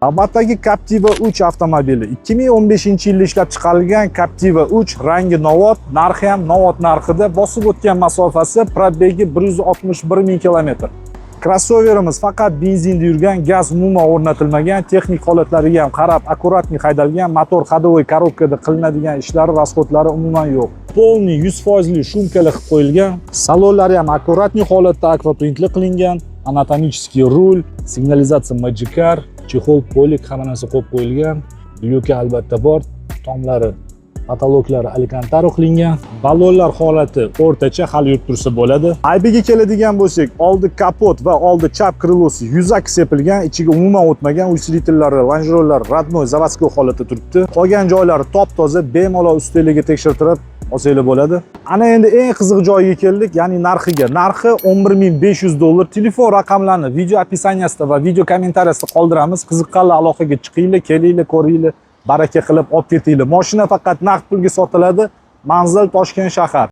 Navbatdagi Captiva 3 avtomobili 2015-yilda ishlab chiqarilgan Captiva 3 rangi novot, narxi ham novot narxida, bosib o'tgan masofasi probegi 161 ming kilometr. Crossoverimiz faqat benzinda yurgan, gaz umuman o'rnatilmagan, texnik holatlariga ham qarab, akkuratni haydalgan, motor ходовой коробкада qilinadigan ishlari, rasxodlari umuman yo'q. Polni 100% shumkali qilib qo'yilgan. Salonlari ham akkuratni holatda akvapaintli qilingan, anatomический rul, signalizatsiya Magic Car, chexol polik hamma narsa qo'yib qo'yilgan. Lyuki albatta bor, tomlari, patologlari alcantara qilingan. Ballonlar holati o'rtacha, hali yurib tursa bo'ladi. Aybiga keladigan bo'lsak, oldi kapot va oldi chap krilosi yuzak sepilgan, ichiga umuman o'tmagan, usilitlari, lonjirlar radnoy заводской holatda turibdi. Qolgan joylari top-toza, bemalol ustunligiga tekshirtirib olsanglar bo'ladi. Ana endi eng qiziq joyiga keldik, ya'ni narxiga. Narxi $11.500. Telefon raqamlarini video opisaniyasida va video kommentariyasida qoldiramiz. Qiziqqanlar aloqaga chiqinglar, kelinglar, ko'ringlar, baraka qilib olib ketinglar. Mashina faqat naqd pulga sotiladi. Manzil Toshkent shahar.